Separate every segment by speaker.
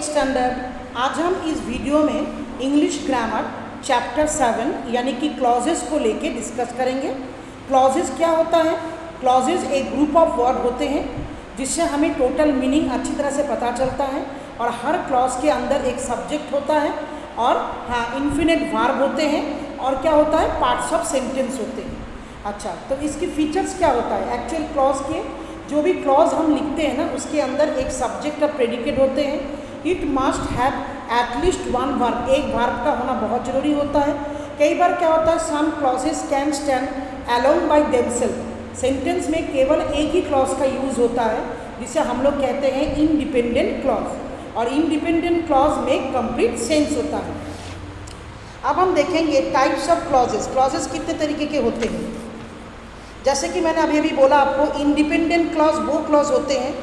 Speaker 1: Standard. आज हम इस वीडियो में इंग्लिश ग्रामर चैप्टर 7 यानी कि क्लॉजेस को लेके डिस्कस करेंगे। क्लॉजेस क्या होता है? क्लॉजेस एक ग्रुप ऑफ वर्ड होते हैं जिससे हमें टोटल मीनिंग अच्छी तरह से पता चलता है और हर क्लॉज के अंदर एक सब्जेक्ट होता है और इन्फिनिट वर्ब होते हैं और क्या होता है, पार्ट्स ऑफ सेंटेंस होते हैं। अच्छा, तो इसकी फीचर्स क्या होता है? एक्चुअल क्लॉज के जो भी क्लॉज हम लिखते हैं ना, उसके अंदर एक सब्जेक्ट और प्रेडिकेट होते हैं। It must have at least one verb, एक वर्ब का होना बहुत ज़रूरी होता है। कई बार क्या होता है, some clauses can stand alone by themselves. Sentence में केवल एक ही क्लॉज का यूज़ होता है जिसे हम लोग कहते हैं इंडिपेंडेंट क्लॉज, और इंडिपेंडेंट क्लॉज में कंप्लीट सेंस होता है। अब हम देखेंगे टाइप्स ऑफ क्लॉजेस। क्लॉजेस कितने तरीके के होते हैं? जैसे कि मैंने अभी बोला आपको, इंडिपेंडेंट क्लॉज वो क्लॉज होते हैं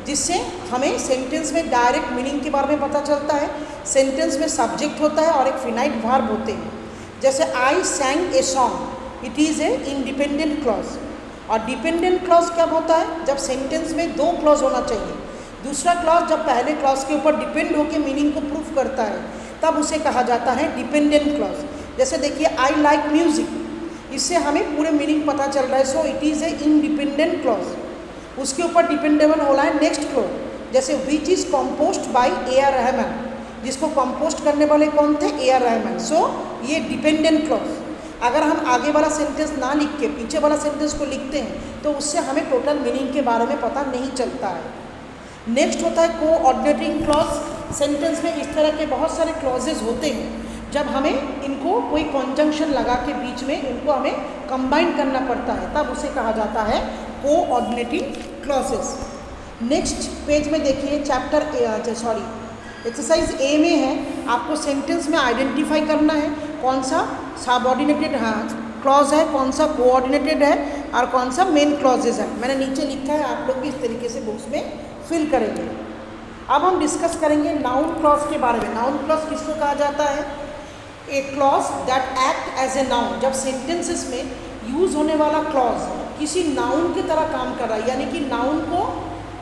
Speaker 1: जिससे हमें सेंटेंस में डायरेक्ट मीनिंग के बारे में पता चलता है। सेंटेंस में सब्जेक्ट होता है और एक फिनाइट वर्ब होते हैं। जैसे I sang a song, it is a independent clause. और डिपेंडेंट क्लॉज कब होता है? जब सेंटेंस में दो क्लॉज होना चाहिए। दूसरा क्लॉज जब पहले क्लॉज के ऊपर डिपेंड होकर मीनिंग को प्रूफ करता है, तब उसे कहा जाता है डिपेंडेंट क्लॉज। जैसे देखिए, आई लाइक म्यूजिक, इससे हमें पूरे मीनिंग पता चल रहा है, so it is a independent clause. उसके ऊपर डिपेंडेबल हो रहा है नेक्स्ट क्लॉज। जैसे which is composed bye A R Rahman, जिसको कंपोस्ट करने वाले कौन थे? A R Rahman. सो ये डिपेंडेंट क्लॉज। अगर हम आगे वाला सेंटेंस ना लिख के पीछे वाला सेंटेंस को लिखते हैं तो उससे हमें टोटल मीनिंग के बारे में पता नहीं चलता है। नेक्स्ट होता है कोऑर्डिनेटिंग क्लॉज। सेंटेंस में इस तरह के बहुत सारे क्लॉजेज होते हैं, जब हमें इनको कोई कॉन्जंक्शन लगा के बीच में इनको हमें कंबाइन करना पड़ता है, तब उसे कहा जाता है कोऑर्डिनेटिंग क्लॉजेस। नेक्स्ट पेज में देखिए, एक्सरसाइज ए में है, आपको सेंटेंस में आइडेंटिफाई करना है कौन सा सबऑर्डिनेटेड क्लॉज है, कौन सा कोऑर्डिनेटेड है और कौन सा मेन क्लॉजेज है। मैंने नीचे लिखा है, आप लोग भी इस तरीके से बुक्स में फिल करेंगे। अब हम डिस्कस करेंगे नाउन क्लॉज के बारे में। नाउन क्लॉज किसको कहा जाता है? A clause that act as a noun. जब सेंटेंसेस में यूज़ होने वाला क्लॉज किसी नाउन की तरह काम कर रहा है, यानी कि नाउन को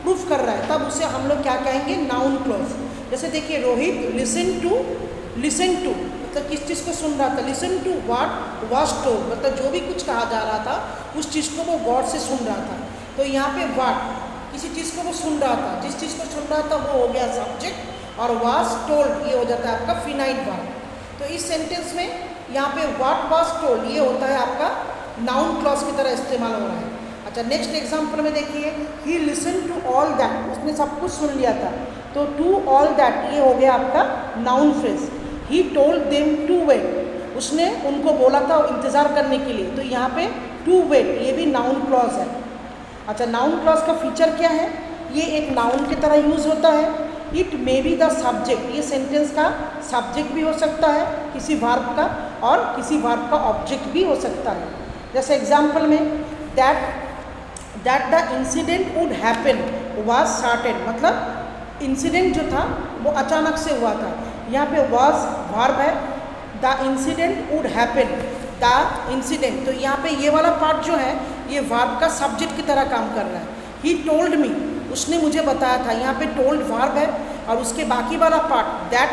Speaker 1: प्रूफ कर रहा है, तब उसे हम लोग क्या कहेंगे? Noun clause. जैसे देखिए, रोहित लिसन टू मतलब किस चीज़ को सुन रहा था? Listen to what was told, मतलब जो भी कुछ कहा जा रहा था उस चीज़ को वो गॉड से सुन रहा था। तो यहाँ पे व्हाट, किसी चीज़ को वो सुन रहा था, जिस चीज़ को सुन रहा था वो हो गया सब्जेक्ट, और वाज टोल्ड ये हो जाता है आपका फिनाइट वर्ब। तो इस सेंटेंस में यहाँ पे व्हाट वाज टोल्ड ये होता है आपका नाउन क्लॉज की तरह इस्तेमाल हो रहा है। अच्छा, नेक्स्ट एग्जांपल में देखिए, he listen to all that, उसने सब कुछ सुन लिया था, तो टू ऑल दैट ये हो गया आपका noun phrase. He told them to wait, उसने उनको बोला था इंतज़ार करने के लिए, तो यहाँ पे टू वेट ये भी नाउन क्लॉज है। अच्छा, नाउन क्लॉज का फीचर क्या है? ये एक नाउन की तरह यूज़ होता है। It may be the subject, ये सेंटेंस का सब्जेक्ट भी हो सकता है किसी वर्ब का, और किसी वर्ब का ऑब्जेक्ट भी हो सकता है। जैसे एग्जाम्पल में, that the incident would happen was certain, मतलब इंसिडेंट जो था वो अचानक से हुआ था। यहाँ पे वाज वर्ब है, the incident would happen the incident, तो यहाँ पे ये वाला पार्ट जो है ये वर्ब का सब्जेक्ट की तरह काम कर रहा है। ही टोल्ड मी, उसने मुझे बताया था, यहाँ पे टोल्ड वर्ब है, और उसके बाकी वाला part that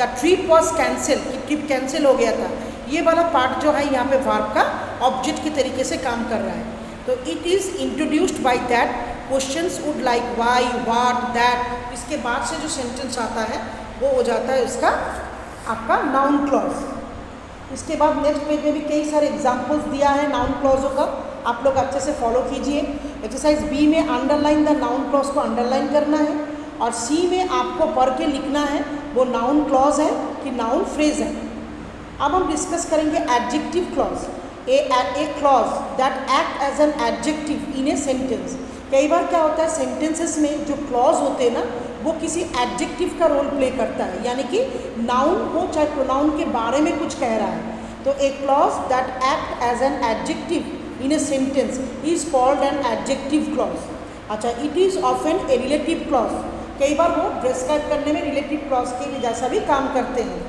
Speaker 1: the trip was cancel, कि ट्रिप कैंसिल हो गया था, ये वाला पार्ट जो है यहाँ पे वर्ब का ऑब्जेक्ट की तरीके से काम कर रहा है। तो it is introduced by that, questions would like why what that, इसके बाद से जो सेंटेंस आता है वो हो जाता है इसका आपका नाउन क्लॉज। इसके बाद नेक्स्ट पेज में भी कई सारे एग्जाम्पल्स दिया है नाउन क्लॉजों का, आप लोग अच्छे से फॉलो कीजिए। एक्सरसाइज बी में अंडरलाइन द नाउन क्लॉज को अंडरलाइन करना है, और सी में आपको पढ़ के लिखना है वो नाउन क्लॉज है कि नाउन फ्रेज है। अब हम डिस्कस करेंगे adjective clause. A clause that act as an adjective in a sentence. कई बार क्या होता है, सेंटेंसेस में जो क्लॉज होते हैं ना, वो किसी एडजेक्टिव का रोल प्ले करता है, यानी कि नाउन हो चाहे प्रोनाउन के बारे में कुछ कह रहा है। तो a clause that act as an adjective in a sentence is called an adjective clause. अच्छा, it is often a relative clause. कई बार वो डिस्क्राइब करने में रिलेटिव क्लॉज के जैसा भी काम करते हैं।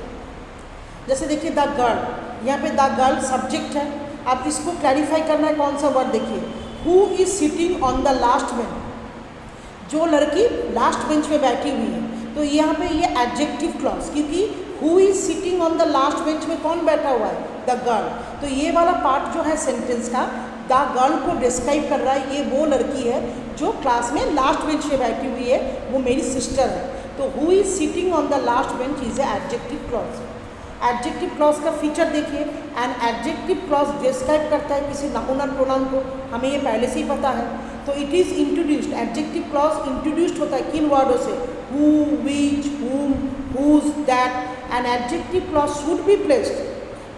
Speaker 1: जैसे देखिए, द गर्ल, यहाँ पे द गर्ल सब्जेक्ट है। अब इसको क्लैरिफाई करना है, कौन सा वर्ड देखिए, who is sitting on the last bench, जो लड़की लास्ट बेंच पे बैठी हुई है, तो यहाँ पे ये एडजेक्टिव क्लॉज, क्योंकि who is sitting on the last bench में कौन बैठा हुआ है? The girl. तो ये वाला पार्ट जो है सेंटेंस का द गर्ल को डिस्क्राइब कर रहा है, ये वो लड़की है जो क्लास में लास्ट बेंच पे बैठी हुई है, वो मेरी सिस्टर है। तो who is sitting on the last bench is a adjective clause. Adjective clause का फीचर देखिए, एंड एडजेक्टिव क्लॉज डिस्क्राइब करता है किसी नाउन और प्रोनाउन को, हमें ये पहले से ही पता है। तो it is introduced, adjective clause introduced होता है किन वर्डों से? Who, which, whom, whose, that। And adjective clause should be placed,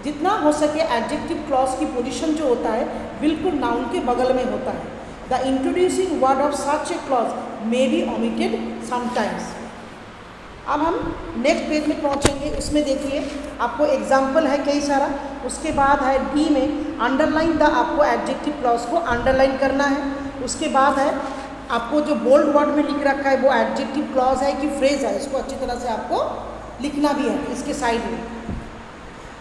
Speaker 1: जितना हो सके एडजेक्टिव क्लॉज की पोजीशन जो होता है बिल्कुल नाउन के बगल में होता है। The introducing word of such A clause may be omitted sometimes. अब हम नेक्स्ट पेज में पहुंचेंगे, उसमें देखिए आपको एग्जाम्पल है कई सारा। उसके बाद है डी में अंडरलाइन द, आपको एडजेक्टिव क्लॉज को अंडरलाइन करना है। उसके बाद है आपको जो बोल्ड वर्ड में लिख रखा है वो एडजेक्टिव क्लॉज है कि फ्रेज है, इसको अच्छी तरह से आपको लिखना भी है इसके साइड में।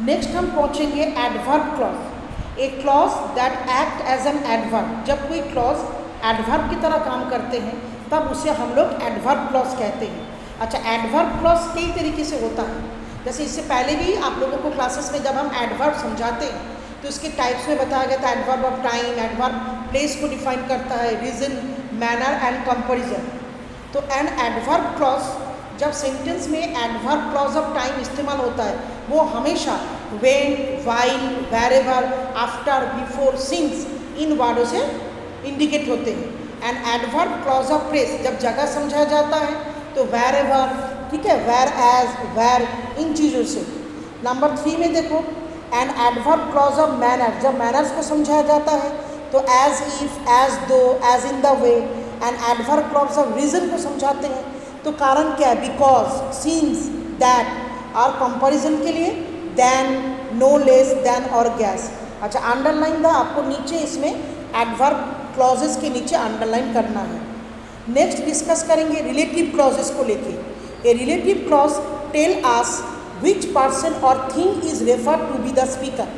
Speaker 1: नेक्स्ट हम पहुंचेंगे adverb clause, a clause that act as an adverb. जब कोई क्लॉज एडवर्ब की तरह काम करते हैं तब उसे हम लोग एडवर्ब क्लॉज कहते हैं। अच्छा, एडवर्ब क्लॉज कई तरीके से होता है, जैसे इससे पहले भी आप लोगों को क्लासेस में जब हम एडवर्ब समझाते हैं तो इसके टाइप्स में बताया गया था। Adverb of time, adverb place को डिफाइन करता है, रीजन, मैनर एंड कंपैरिजन। तो एन एडवर्ब क्लॉज, जब सेंटेंस में एडवर्ब क्लॉज ऑफ टाइम इस्तेमाल होता है वो हमेशा when, while, wherever, after, before, since इन वर्डों से इंडिकेट होते हैं। And adverb clause of place, जब जगह समझाया जाता है तो वेरेवर, ठीक है, वेर एज, वेर, इन चीज़ों से। नंबर 3 में देखो an adverb clause of manner, जब मैनर्स को समझाया जाता है तो as if, as though, as in the way. And adverb clause of reason को समझाते हैं तो कारण क्या है? Because, since, that. और कंपैरिजन के लिए देन, नो लेस देन और गैस। अच्छा, अंडरलाइन द, आपको नीचे इसमें एडवर्ब क्लॉजेस के नीचे अंडरलाइन करना है। नेक्स्ट डिस्कस करेंगे रिलेटिव क्लॉजेस को लेके। A relative clause tell us which person और thing is refer to be the speaker.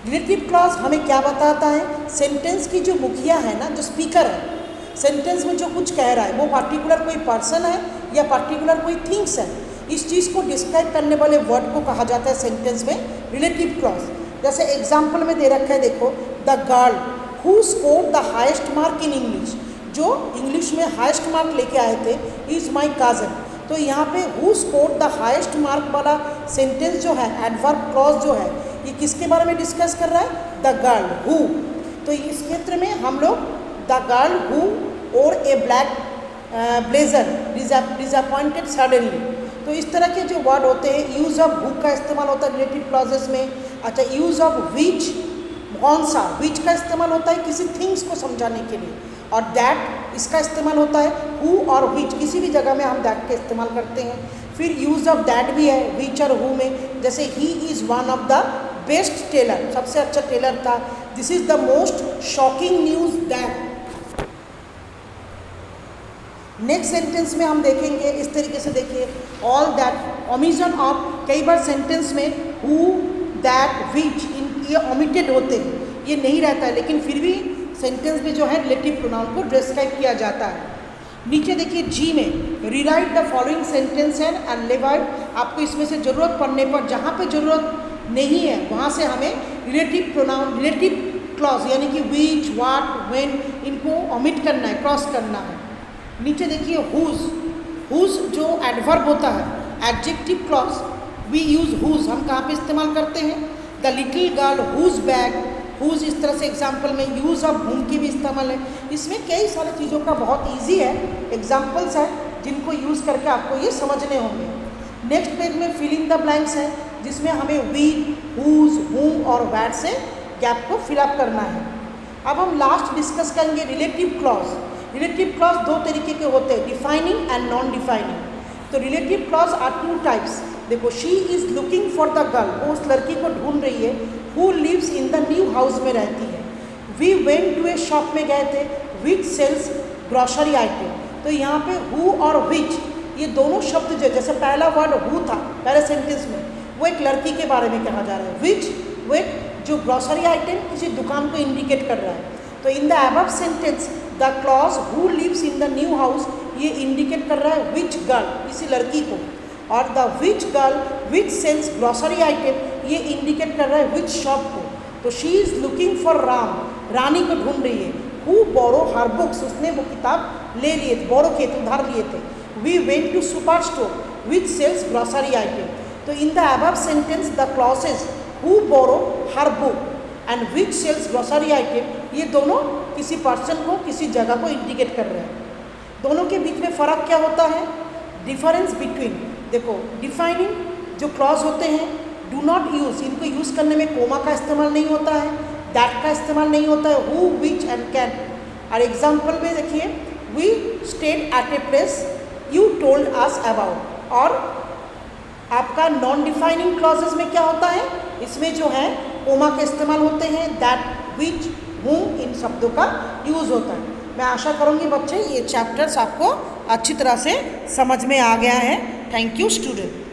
Speaker 1: Relative clause हमें क्या बताता है? सेंटेंस की जो मुखिया है ना, जो स्पीकर है, सेंटेंस में जो कुछ कह रहा है वो पर्टिकुलर कोई पर्सन है या पर्टिकुलर कोई थिंग्स है, इस चीज़ को डिस्क्राइब करने वाले वर्ड को कहा जाता है सेंटेंस में रिलेटिव क्लॉज। जैसे एग्जाम्पल में दे रखा है, देखो, the girl who scored the highest mark in English, जो इंग्लिश में हाइस्ट मार्क लेके आए थे, इज माई काजन। तो यहाँ पे who scored the highest mark वाला सेंटेंस जो है, एडवर्ब क्लॉज जो है, ये किसके बारे में डिस्कस कर रहा है? The girl who. तो इस क्षेत्र में हम लोग द गर्ल हु और ए ब्लैक ब्लेजर डिसअपॉइंटेड सडनली, तो इस तरह के जो वर्ड होते हैं, यूज़ ऑफ हु का इस्तेमाल होता है रिलेटिव क्लॉजेस में। अच्छा, यूज़ ऑफ विच, कौन सा, विच का इस्तेमाल होता है किसी थिंग्स को समझाने के लिए। और दैट, इसका इस्तेमाल होता है हु और विच, किसी भी जगह में हम दैट का इस्तेमाल करते हैं। फिर यूज़ ऑफ दैट भी है विच और हु में, जैसे he is one of the best tailor, सबसे अच्छा टेलर था। This is the most shocking news that. Next sentence में हम देखेंगे इस तरीके से, देखिए, ऑल दैट, ओमिशन ऑफ, कई बार सेंटेंस में हु, दैट, विच, ये ओमिटेड होते हैं, ये नहीं रहता है, लेकिन फिर भी सेंटेंस में जो है रिलेटिव प्रोनाउन को डिस्क्राइब किया जाता है। नीचे देखिए जी में rewrite the following sentence and underline, आपको इसमें से ज़रूरत पड़ने पर, जहाँ पे ज़रूरत नहीं है वहाँ से हमें रिलेटिव प्रोनाउन, रिलेटिव क्लॉज यानी कि विच, व्हाट, व्हेन, इनको ओमिट करना है, क्रॉस करना है। नीचे देखिए हुज, हुज जो एडवर्ब होता है, adjective clause, we use whose, हम कहाँ पे इस्तेमाल करते हैं? The little girl whose bag, whose इस तरह से एग्जाम्पल में। यूज़ ऑफ हुम की भी इस्तेमाल है। इसमें कई सारी चीज़ों का बहुत ईजी है, एग्जाम्पल्स हैं जिनको यूज़ करके आपको ये समझने होंगे। नेक्स्ट पेज में फिल इन द ब्लैंक्स है, जिसमें हमें वी, हुज, हुम और वैट से गैप को फिलअप करना है। अब हम लास्ट डिस्कस करेंगे रिलेटिव क्लॉज। रिलेटिव क्लॉज दो तरीके के होते हैं, डिफाइनिंग एंड नॉन डिफाइनिंग। तो relative clause are two types. देखो, she is looking for the girl, वो उस लड़की को ढूंढ रही है, who lives in the new house में रहती है। We went to a shop में गए थे, विच सेल्स ग्रॉसरी आइटम। तो यहाँ पे हु और विच, ये दोनों शब्द जो, जैसे पहला वर्ड हु था पहले सेंटेंस में, वो एक लड़की के बारे में कहा जा रहा है। विच, वो एक जो ग्रॉसरी आइटम किसी दुकान को इंडिकेट कर रहा है। तो in the above sentence the clause who lives in the new house ये इंडिकेट कर रहा है विच गर्ल, किसी लड़की को, और the which girl which sells grocery item ये इंडिकेट कर रहा है विच शॉप को। तो she is looking for Ram, Rani को ढूंढ रही है। हु बोरो हर बुक्स, उसने वो किताब ले लिए थे, बोरो किए थे, उधार लिए थे। We went to super store which sells grocery item. तो in the above sentence the clauses who borrow her book and which sells grocery item ये दोनों किसी पर्सन को, किसी जगह को इंडिकेट कर रहे हैं। दोनों के बीच में फ़र्क क्या होता है? डिफरेंस बिटवीन, देखो डिफाइनिंग जो क्लॉज होते हैं डू नॉट यूज़, इनको यूज़ करने में कोमा का इस्तेमाल नहीं होता है, दैट का इस्तेमाल नहीं होता है, हु विच एंड कैन। और एग्जाम्पल में देखिए, we stayed at a place you told us about. और आपका नॉन डिफाइनिंग क्लॉजेस में क्या होता है? इसमें जो है कोमा के इस्तेमाल होते हैं, दैट, विच, whom इन शब्दों का यूज़ होता है। मैं आशा करूँगी बच्चे ये चैप्टर्स आपको अच्छी तरह से समझ में आ गया है। Thank you student.